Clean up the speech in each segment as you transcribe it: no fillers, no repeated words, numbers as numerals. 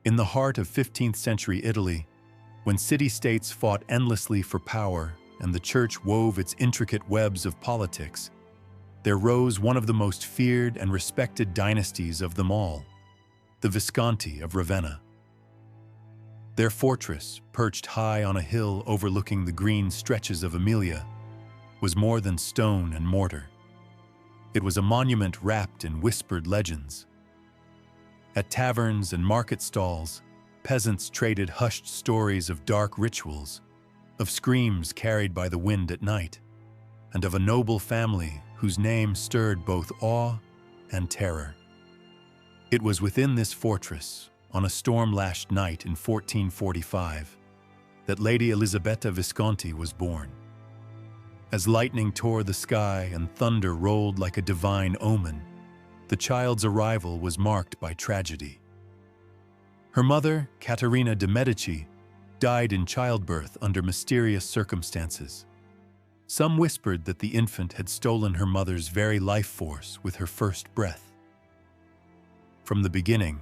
In the heart of 15th century Italy, when city-states fought endlessly for power and the church wove its intricate webs of politics, there rose one of the most feared and respected dynasties of them all, the Visconti of Ravenna. Their fortress, perched high on a hill overlooking the green stretches of Emilia, was more than stone and mortar. It was a monument wrapped in whispered legends. At taverns and market stalls, peasants traded hushed stories of dark rituals, of screams carried by the wind at night, and of a noble family whose name stirred both awe and terror. It was within this fortress, on a storm-lashed night in 1445, that Lady Elisabetta Visconti was born. As lightning tore the sky and thunder rolled like a divine omen, the child's arrival was marked by tragedy. Her mother, Caterina de' Medici, died in childbirth under mysterious circumstances. Some whispered that the infant had stolen her mother's very life force with her first breath. From the beginning,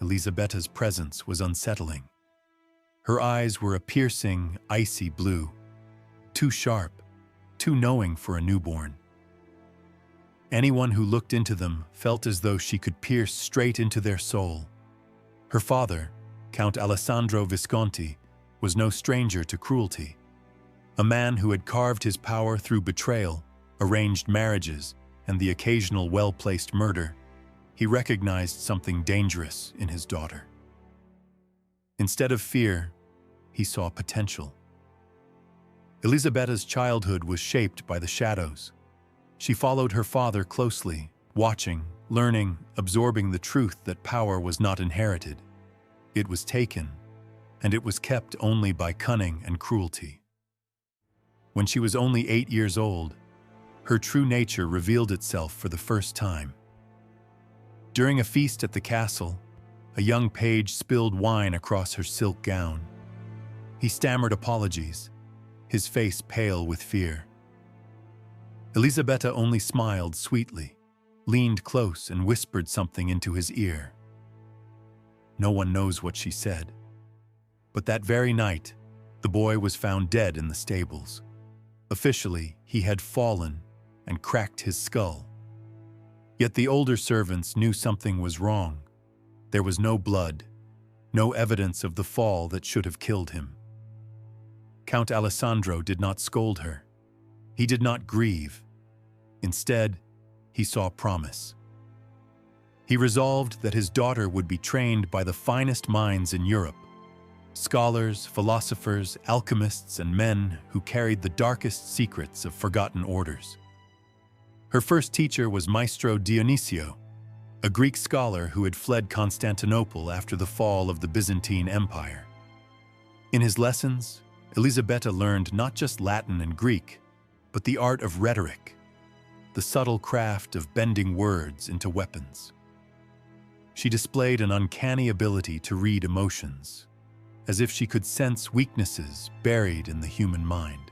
Elisabetta's presence was unsettling. Her eyes were a piercing, icy blue, too sharp, too knowing for a newborn. Anyone who looked into them felt as though she could pierce straight into their soul. Her father, Count Alessandro Visconti, was no stranger to cruelty. A man who had carved his power through betrayal, arranged marriages, and the occasional well-placed murder, he recognized something dangerous in his daughter. Instead of fear, he saw potential. Elisabetta's childhood was shaped by the shadows. She followed her father closely, watching, learning, absorbing the truth that power was not inherited. It was taken, and it was kept only by cunning and cruelty. When she was only 8 years old, her true nature revealed itself for the first time. During a feast at the castle, a young page spilled wine across her silk gown. He stammered apologies, his face pale with fear. Elisabetta only smiled sweetly, leaned close and whispered something into his ear. No one knows what she said. But that very night, the boy was found dead in the stables. Officially, he had fallen and cracked his skull. Yet the older servants knew something was wrong. There was no blood, no evidence of the fall that should have killed him. Count Alessandro did not scold her. He did not grieve. Instead, he saw promise. He resolved that his daughter would be trained by the finest minds in Europe, scholars, philosophers, alchemists, and men who carried the darkest secrets of forgotten orders. Her first teacher was Maestro Dionisio, a Greek scholar who had fled Constantinople after the fall of the Byzantine Empire. In his lessons, Elisabetta learned not just Latin and Greek, but the art of rhetoric, the subtle craft of bending words into weapons. She displayed an uncanny ability to read emotions, as if she could sense weaknesses buried in the human mind.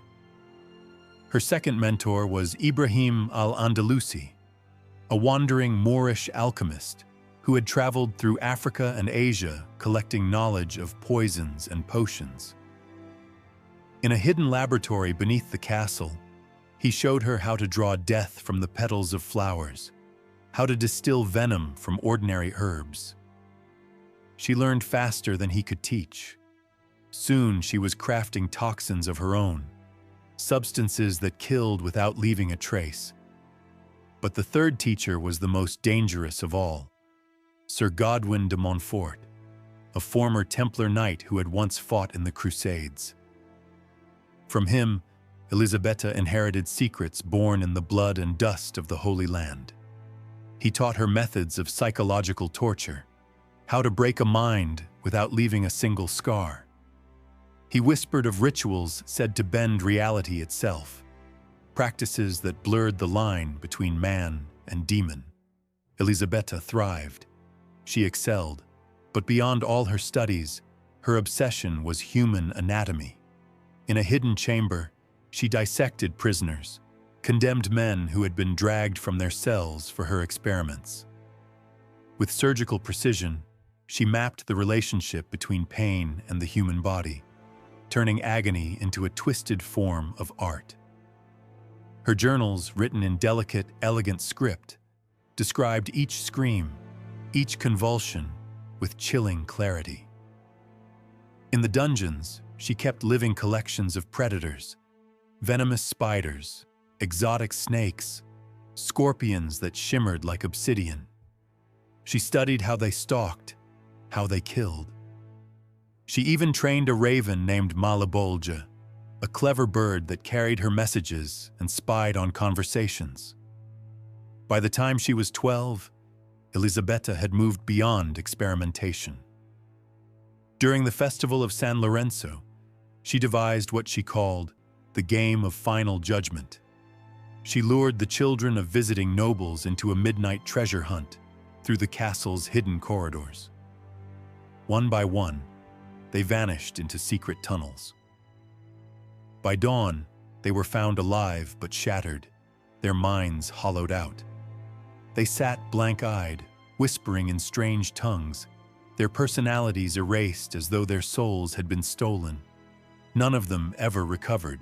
Her second mentor was Ibrahim al-Andalusi, a wandering Moorish alchemist who had traveled through Africa and Asia collecting knowledge of poisons and potions. In a hidden laboratory beneath the castle, he showed her how to draw death from the petals of flowers, how to distill venom from ordinary herbs. She learned faster than he could teach. Soon she was crafting toxins of her own, substances that killed without leaving a trace. But the third teacher was the most dangerous of all, Sir Godwin de Montfort, a former Templar knight who had once fought in the Crusades. From him, Elisabetta inherited secrets born in the blood and dust of the Holy Land. He taught her methods of psychological torture, how to break a mind without leaving a single scar. He whispered of rituals said to bend reality itself, practices that blurred the line between man and demon. Elisabetta thrived. She excelled, but beyond all her studies, her obsession was human anatomy. In a hidden chamber, she dissected prisoners, condemned men who had been dragged from their cells for her experiments. With surgical precision, she mapped the relationship between pain and the human body, turning agony into a twisted form of art. Her journals, written in delicate, elegant script, described each scream, each convulsion, with chilling clarity. In the dungeons, she kept living collections of predators, venomous spiders, exotic snakes, scorpions that shimmered like obsidian. She studied how they stalked, how they killed. She even trained a raven named Malabolja, a clever bird that carried her messages and spied on conversations. By the time she was 12, Elisabetta had moved beyond experimentation. During the festival of San Lorenzo, she devised what she called the game of final judgment. She lured the children of visiting nobles into a midnight treasure hunt through the castle's hidden corridors. One by one, they vanished into secret tunnels. By dawn, they were found alive but shattered, their minds hollowed out. They sat blank-eyed, whispering in strange tongues, their personalities erased as though their souls had been stolen. None of them ever recovered.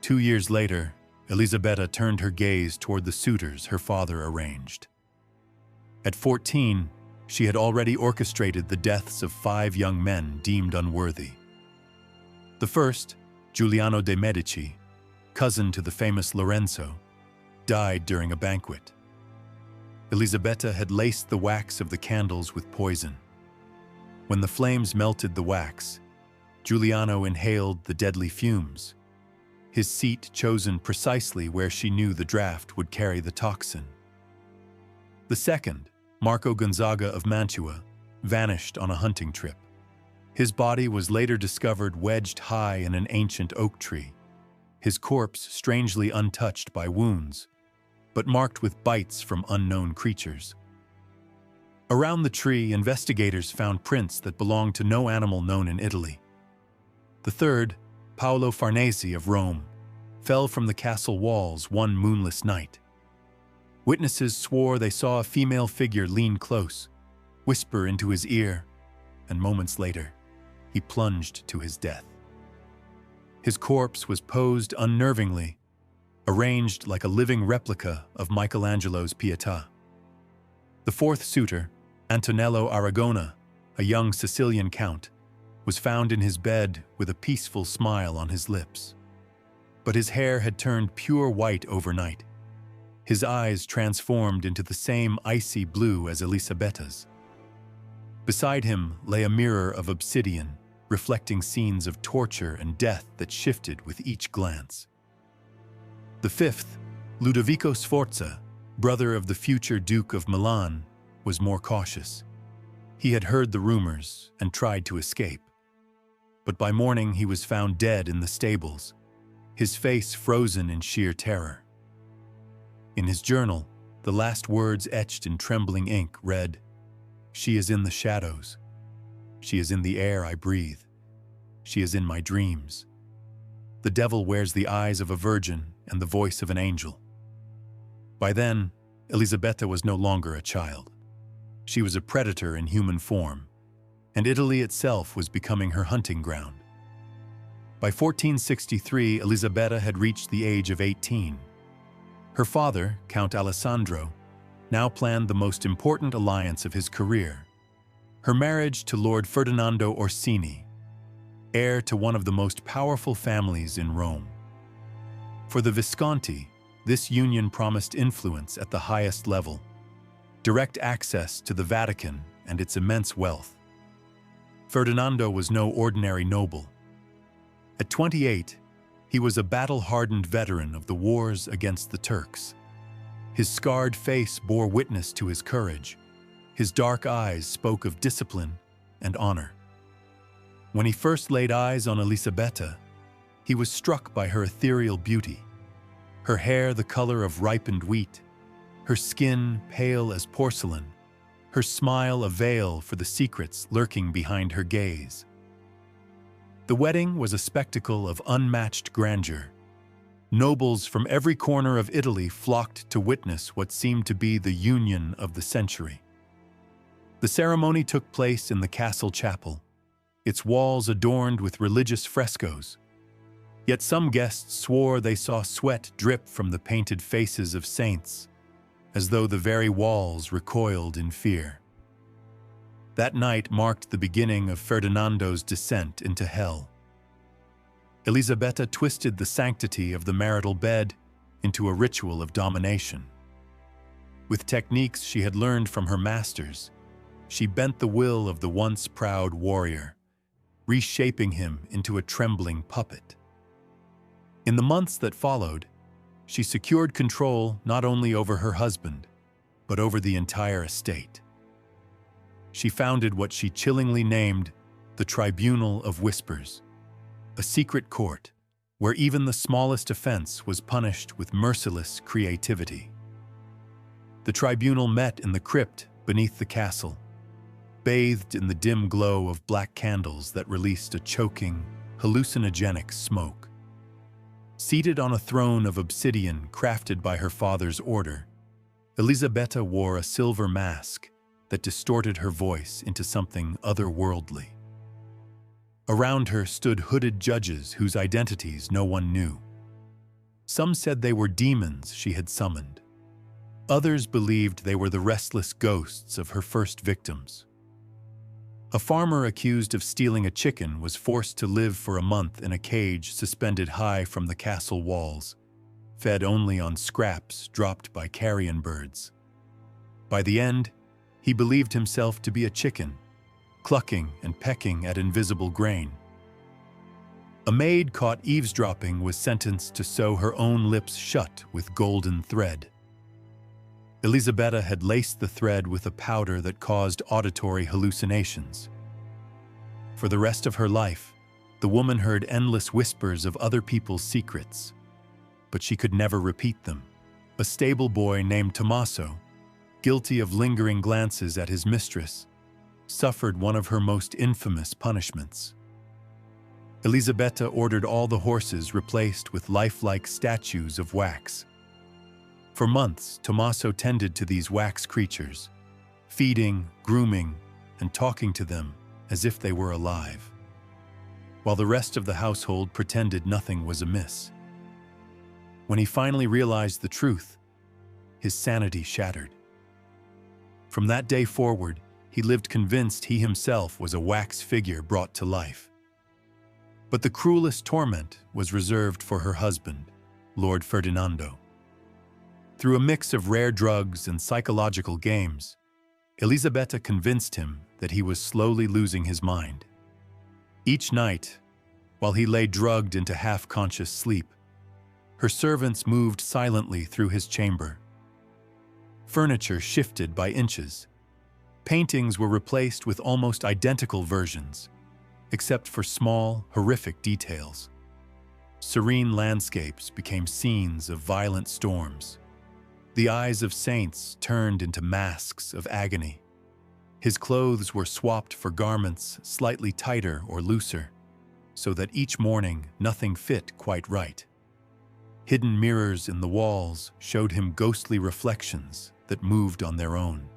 2 years later, Elisabetta turned her gaze toward the suitors her father arranged. At 14, she had already orchestrated the deaths of 5 young men deemed unworthy. The first, Giuliano de' Medici, cousin to the famous Lorenzo, died during a banquet. Elisabetta had laced the wax of the candles with poison. When the flames melted the wax, Giuliano inhaled the deadly fumes, his seat chosen precisely where she knew the draft would carry the toxin. The second, Marco Gonzaga of Mantua, vanished on a hunting trip. His body was later discovered wedged high in an ancient oak tree, his corpse strangely untouched by wounds, but marked with bites from unknown creatures. Around the tree, investigators found prints that belonged to no animal known in Italy. The third, Paolo Farnese of Rome, fell from the castle walls one moonless night. Witnesses swore they saw a female figure lean close, whisper into his ear, and moments later, he plunged to his death. His corpse was posed unnervingly, arranged like a living replica of Michelangelo's Pietà. The fourth suitor, Antonello Aragona, a young Sicilian count, was found in his bed with a peaceful smile on his lips. But his hair had turned pure white overnight. His eyes transformed into the same icy blue as Elisabetta's. Beside him lay a mirror of obsidian, reflecting scenes of torture and death that shifted with each glance. The fifth, Ludovico Sforza, brother of the future Duke of Milan, was more cautious. He had heard the rumors and tried to escape. But by morning he was found dead in the stables, his face frozen in sheer terror. In his journal, the last words etched in trembling ink read, "She is in the shadows. She is in the air I breathe. She is in my dreams. The devil wears the eyes of a virgin and the voice of an angel." By then, Elisabetta was no longer a child. She was a predator in human form, and Italy itself was becoming her hunting ground. By 1463, Elisabetta had reached the age of 18. Her father, Count Alessandro, now planned the most important alliance of his career, her marriage to Lord Ferdinando Orsini, heir to one of the most powerful families in Rome. For the Visconti, this union promised influence at the highest level, direct access to the Vatican and its immense wealth. Ferdinando was no ordinary noble. At 28, he was a battle-hardened veteran of the wars against the Turks. His scarred face bore witness to his courage. His dark eyes spoke of discipline and honor. When he first laid eyes on Elisabetta, he was struck by her ethereal beauty. Her hair the color of ripened wheat, her skin pale as porcelain, her smile a veil for the secrets lurking behind her gaze. The wedding was a spectacle of unmatched grandeur. Nobles from every corner of Italy flocked to witness what seemed to be the union of the century. The ceremony took place in the castle chapel, its walls adorned with religious frescoes. Yet some guests swore they saw sweat drip from the painted faces of saints, as though the very walls recoiled in fear. That night marked the beginning of Ferdinando's descent into hell. Elisabetta twisted the sanctity of the marital bed into a ritual of domination. With techniques she had learned from her masters, she bent the will of the once proud warrior, reshaping him into a trembling puppet. In the months that followed, she secured control not only over her husband, but over the entire estate. She founded what she chillingly named the Tribunal of Whispers, a secret court where even the smallest offense was punished with merciless creativity. The tribunal met in the crypt beneath the castle, bathed in the dim glow of black candles that released a choking, hallucinogenic smoke. Seated on a throne of obsidian crafted by her father's order, Elisabetta wore a silver mask that distorted her voice into something otherworldly. Around her stood hooded judges whose identities no one knew. Some said they were demons she had summoned. Others believed they were the restless ghosts of her first victims. A farmer accused of stealing a chicken was forced to live for a month in a cage suspended high from the castle walls, fed only on scraps dropped by carrion birds. By the end, he believed himself to be a chicken, clucking and pecking at invisible grain. A maid caught eavesdropping was sentenced to sew her own lips shut with golden thread. Elisabetta had laced the thread with a powder that caused auditory hallucinations. For the rest of her life, the woman heard endless whispers of other people's secrets, but she could never repeat them. A stable boy named Tommaso, guilty of lingering glances at his mistress, suffered one of her most infamous punishments. Elisabetta ordered all the horses replaced with lifelike statues of wax. For months, Tommaso tended to these wax creatures, feeding, grooming, and talking to them as if they were alive, while the rest of the household pretended nothing was amiss. When he finally realized the truth, his sanity shattered. From that day forward, he lived convinced he himself was a wax figure brought to life. But the cruelest torment was reserved for her husband, Lord Ferdinando. Through a mix of rare drugs and psychological games, Elisabetta convinced him that he was slowly losing his mind. Each night, while he lay drugged into half-conscious sleep, her servants moved silently through his chamber. Furniture shifted by inches. Paintings were replaced with almost identical versions, except for small, horrific details. Serene landscapes became scenes of violent storms. The eyes of saints turned into masks of agony. His clothes were swapped for garments slightly tighter or looser, so that each morning nothing fit quite right. Hidden mirrors in the walls showed him ghostly reflections that moved on their own.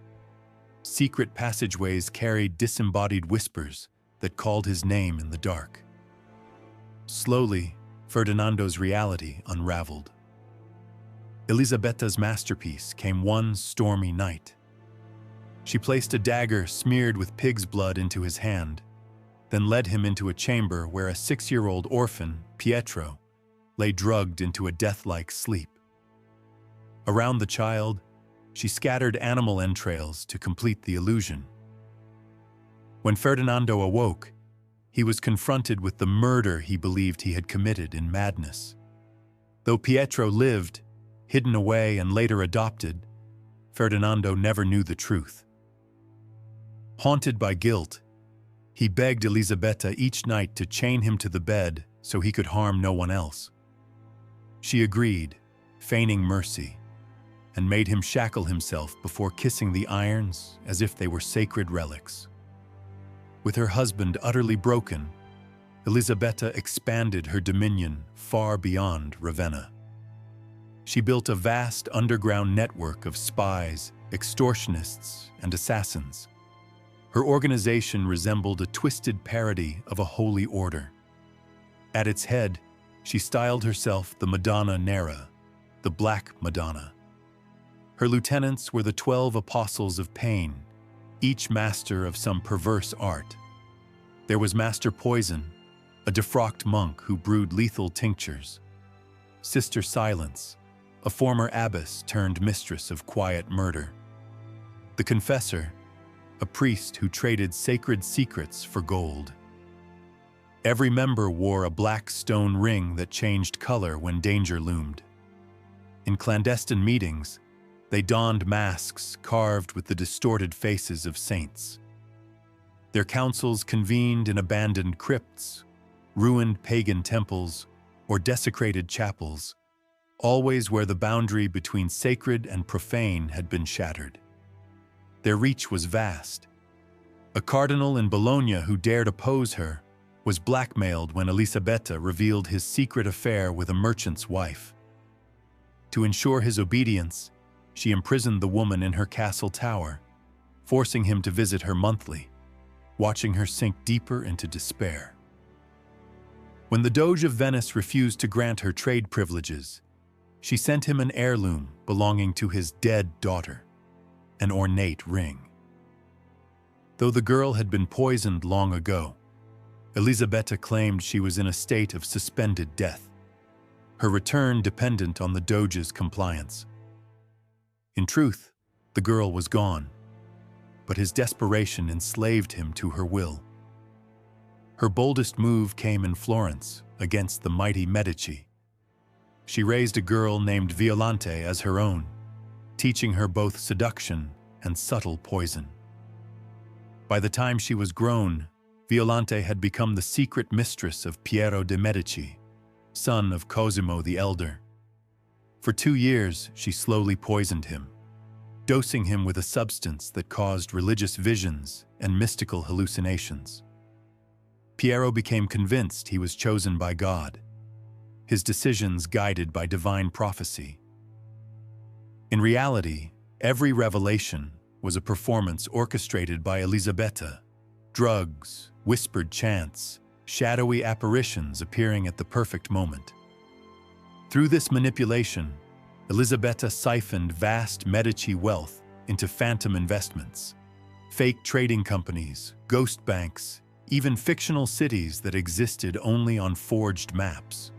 Secret passageways carried disembodied whispers that called his name in the dark. Slowly, Ferdinando's reality unraveled. Elisabetta's masterpiece came one stormy night. She placed a dagger smeared with pig's blood into his hand, then led him into a chamber where a 6-year-old orphan, Pietro, lay drugged into a death-like sleep. Around the child, she scattered animal entrails to complete the illusion. When Ferdinando awoke, he was confronted with the murder he believed he had committed in madness. Though Pietro lived, hidden away and later adopted, Ferdinando never knew the truth. Haunted by guilt, he begged Elisabetta each night to chain him to the bed so he could harm no one else. She agreed, feigning mercy, and made him shackle himself before kissing the irons as if they were sacred relics. With her husband utterly broken, Elisabetta expanded her dominion far beyond Ravenna. She built a vast underground network of spies, extortionists, and assassins, Her organization resembled a twisted parody of a holy order. At its head, she styled herself the Madonna Nera, the Black Madonna. Her lieutenants were the 12 apostles of pain, each master of some perverse art. There was Master Poison, a defrocked monk who brewed lethal tinctures. Sister Silence, a former abbess turned mistress of quiet murder. The Confessor, a priest who traded sacred secrets for gold. Every member wore a black stone ring that changed color when danger loomed. In clandestine meetings, they donned masks carved with the distorted faces of saints. Their councils convened in abandoned crypts, ruined pagan temples, or desecrated chapels, always where the boundary between sacred and profane had been shattered. Their reach was vast. A cardinal in Bologna who dared oppose her was blackmailed when Elisabetta revealed his secret affair with a merchant's wife. To ensure his obedience, she imprisoned the woman in her castle tower, forcing him to visit her monthly, watching her sink deeper into despair. When the Doge of Venice refused to grant her trade privileges, she sent him an heirloom belonging to his dead daughter, an ornate ring. Though the girl had been poisoned long ago, Elisabetta claimed she was in a state of suspended death, her return dependent on the Doge's compliance. In truth, the girl was gone, but his desperation enslaved him to her will. Her boldest move came in Florence against the mighty Medici. She raised a girl named Violante as her own, teaching her both seduction and subtle poison. By the time she was grown, Violante had become the secret mistress of Piero de' Medici, son of Cosimo the Elder. For 2 years, she slowly poisoned him, dosing him with a substance that caused religious visions and mystical hallucinations. Piero became convinced he was chosen by God, his decisions guided by divine prophecy. In reality, every revelation was a performance orchestrated by Elisabetta. Drugs, whispered chants, shadowy apparitions appearing at the perfect moment. Through this manipulation, Elisabetta siphoned vast Medici wealth into phantom investments, fake trading companies, ghost banks, even fictional cities that existed only on forged maps.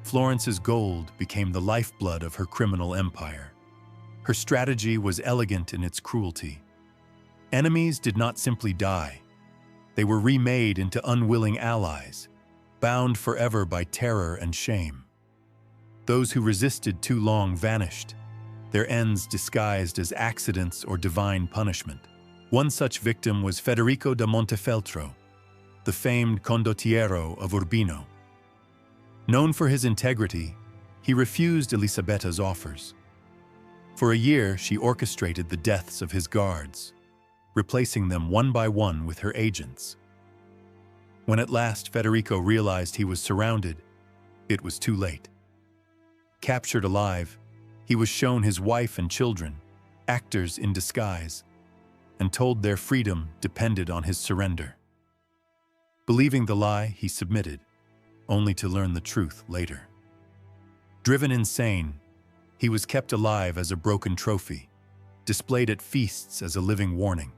Florence's gold became the lifeblood of her criminal empire. Her strategy was elegant in its cruelty. Enemies did not simply die. They were remade into unwilling allies, bound forever by terror and shame. Those who resisted too long vanished, their ends disguised as accidents or divine punishment. One such victim was Federico da Montefeltro, the famed condottiero of Urbino. Known for his integrity, he refused Elisabetta's offers. For a year, she orchestrated the deaths of his guards, replacing them one by one with her agents. When at last Federico realized he was surrounded, it was too late. Captured alive, he was shown his wife and children, actors in disguise, and told their freedom depended on his surrender. Believing the lie, he submitted, only to learn the truth later. Driven insane, he was kept alive as a broken trophy, displayed at feasts as a living warning.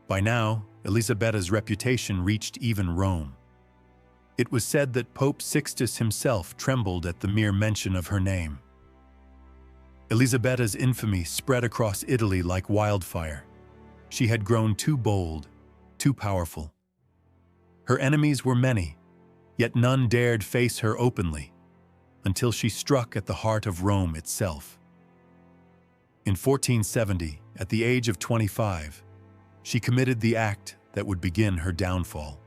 By now, Elisabetta's reputation reached even Rome. It was said that Pope Sixtus himself trembled at the mere mention of her name. Elisabetta's infamy spread across Italy like wildfire. She had grown too bold, too powerful. Her enemies were many, yet none dared face her openly, until she struck at the heart of Rome itself. In 1470, at the age of 25, she committed the act that would begin her downfall.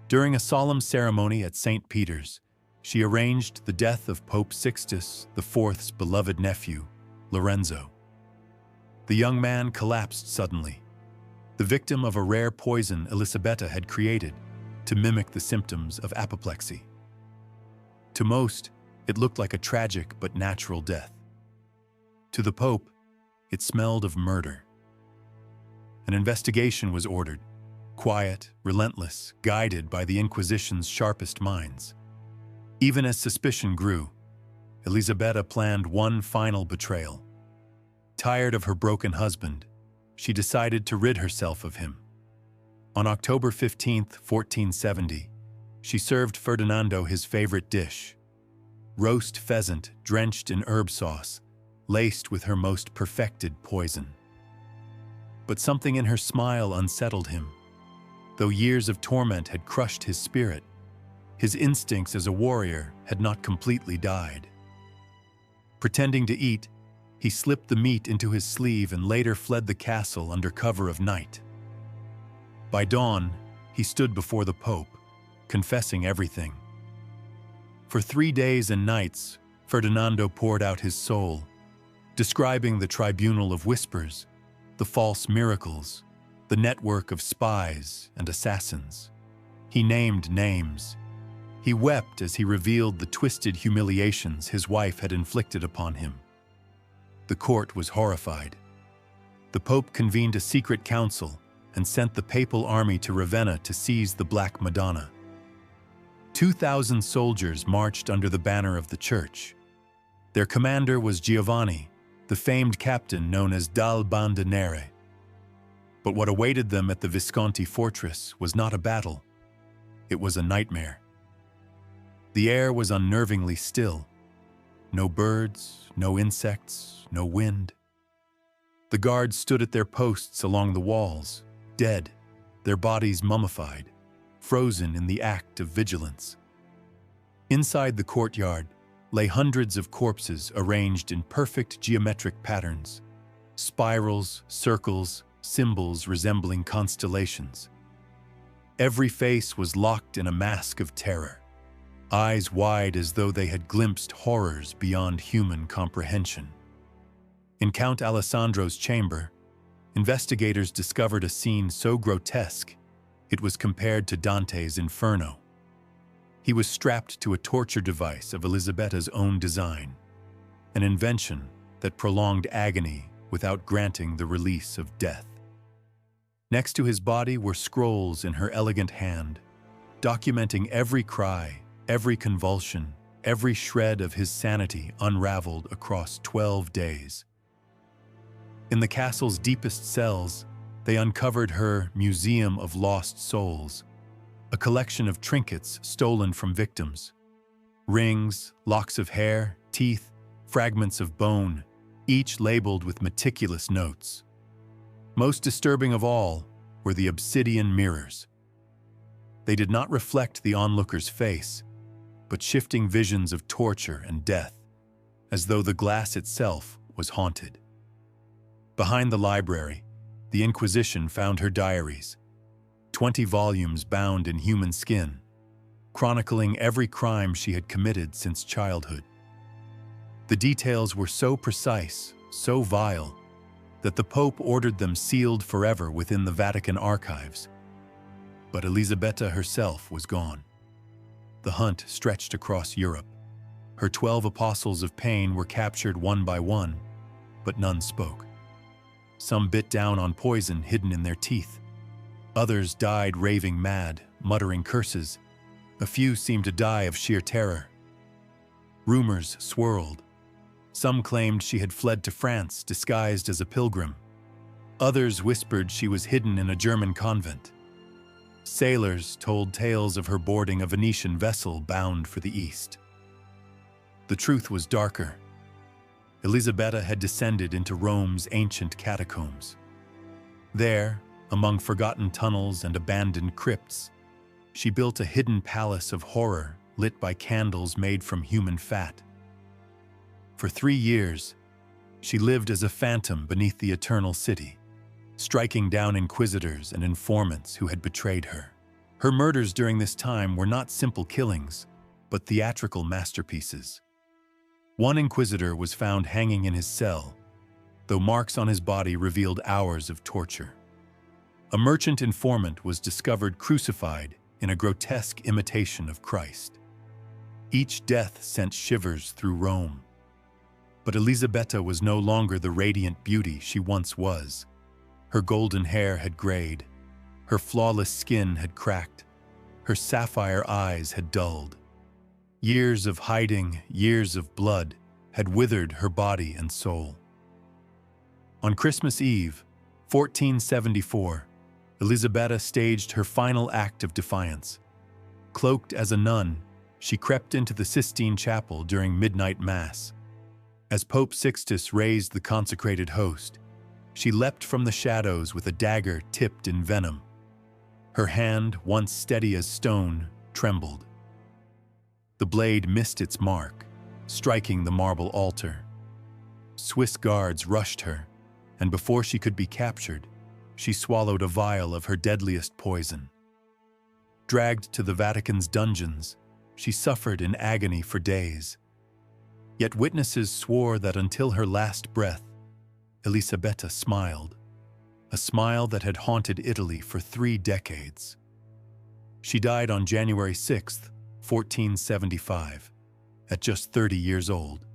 During a solemn ceremony at St. Peter's, she arranged the death of Pope Sixtus IV's beloved nephew, Lorenzo. The young man collapsed suddenly, the victim of a rare poison Elisabetta had created to mimic the symptoms of apoplexy. To most, it looked like a tragic but natural death. To the Pope, it smelled of murder. An investigation was ordered, quiet, relentless, guided by the Inquisition's sharpest minds. Even as suspicion grew, Elisabetta planned one final betrayal. Tired of her broken husband, she decided to rid herself of him. On October 15, 1470, she served Ferdinando his favorite dish, roast pheasant drenched in herb sauce, laced with her most perfected poison. But something in her smile unsettled him. Though years of torment had crushed his spirit, his instincts as a warrior had not completely died. Pretending to eat, he slipped the meat into his sleeve and later fled the castle under cover of night. By dawn, he stood before the Pope, confessing everything. For 3 days and nights, Ferdinando poured out his soul, describing the tribunal of whispers, the false miracles, the network of spies and assassins. He named names. He wept as he revealed the twisted humiliations his wife had inflicted upon him. The court was horrified. The Pope convened a secret council and sent the papal army to Ravenna to seize the Black Madonna. 2,000 soldiers marched under the banner of the church. Their commander was Giovanni, the famed captain known as Dal Bandinere. But what awaited them at the Visconti fortress was not a battle. It was a nightmare. The air was unnervingly still. No birds, no insects, no wind. The guards stood at their posts along the walls, dead, their bodies mummified, frozen in the act of vigilance. Inside the courtyard lay hundreds of corpses arranged in perfect geometric patterns, spirals, circles, symbols resembling constellations. Every face was locked in a mask of terror, eyes wide as though they had glimpsed horrors beyond human comprehension. In Count Alessandro's chamber, investigators discovered a scene so grotesque it was compared to Dante's Inferno. He was strapped to a torture device of Elisabetta's own design, an invention that prolonged agony without granting the release of death. Next to his body were scrolls in her elegant hand, documenting every cry, every convulsion, every shred of his sanity unraveled across 12 days. In the castle's deepest cells, they uncovered her Museum of Lost Souls, a collection of trinkets stolen from victims. Rings, locks of hair, teeth, fragments of bone, each labeled with meticulous notes. Most disturbing of all were the obsidian mirrors. They did not reflect the onlooker's face, but shifting visions of torture and death, as though the glass itself was haunted. Behind the library, the Inquisition found her diaries, 20 volumes bound in human skin, chronicling every crime she had committed since childhood. The details were so precise, so vile, that the Pope ordered them sealed forever within the Vatican archives. But Elisabetta herself was gone. The hunt stretched across Europe. Her 12 apostles of pain were captured one by one, but none spoke. Some bit down on poison hidden in their teeth. Others died raving mad, muttering curses. A few seemed to die of sheer terror. Rumors swirled. Some claimed she had fled to France disguised as a pilgrim. Others whispered she was hidden in a German convent. Sailors told tales of her boarding a Venetian vessel bound for the east. The truth was darker. Elisabetta had descended into Rome's ancient catacombs. There, among forgotten tunnels and abandoned crypts, she built a hidden palace of horror lit by candles made from human fat. For 3 years, she lived as a phantom beneath the eternal city, striking down inquisitors and informants who had betrayed her. Her murders during this time were not simple killings, but theatrical masterpieces. One inquisitor was found hanging in his cell, though marks on his body revealed hours of torture. A merchant informant was discovered crucified in a grotesque imitation of Christ. Each death sent shivers through Rome. But Elisabetta was no longer the radiant beauty she once was. Her golden hair had grayed, her flawless skin had cracked, her sapphire eyes had dulled. Years of hiding, years of blood, had withered her body and soul. On Christmas Eve, 1474, Elisabetta staged her final act of defiance. Cloaked as a nun, she crept into the Sistine Chapel during midnight mass. As Pope Sixtus raised the consecrated host, she leapt from the shadows with a dagger tipped in venom. Her hand, once steady as stone, trembled. The blade missed its mark, striking the marble altar. Swiss guards rushed her, and before she could be captured, she swallowed a vial of her deadliest poison. Dragged to the Vatican's dungeons, she suffered in agony for days. Yet witnesses swore that until her last breath, Elisabetta smiled, a smile that had haunted Italy for 3 decades. She died on January 6, 1475, at just 30 years old.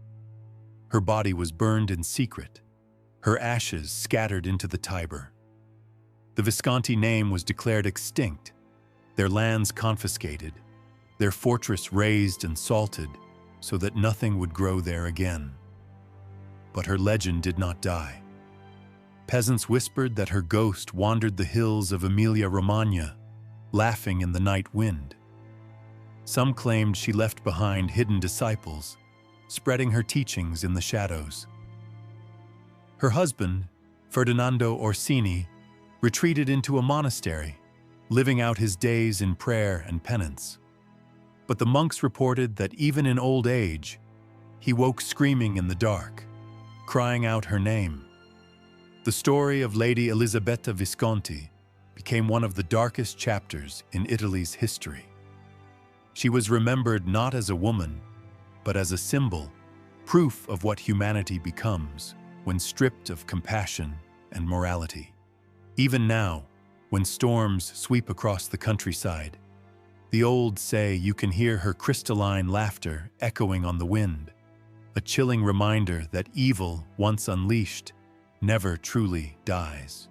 Her body was burned in secret, her ashes scattered into the Tiber. The Visconti name was declared extinct, their lands confiscated, their fortress razed and salted so that nothing would grow there again. But her legend did not die. Peasants whispered that her ghost wandered the hills of Emilia-Romagna, laughing in the night wind. Some claimed she left behind hidden disciples, spreading her teachings in the shadows. Her husband, Ferdinando Orsini, retreated into a monastery, living out his days in prayer and penance. But the monks reported that even in old age, he woke screaming in the dark, crying out her name. The story of Lady Elisabetta Visconti became one of the darkest chapters in Italy's history. She was remembered not as a woman, but as a symbol, proof of what humanity becomes when stripped of compassion and morality. Even now, when storms sweep across the countryside, the old say you can hear her crystalline laughter echoing on the wind, a chilling reminder that evil, once unleashed, never truly dies.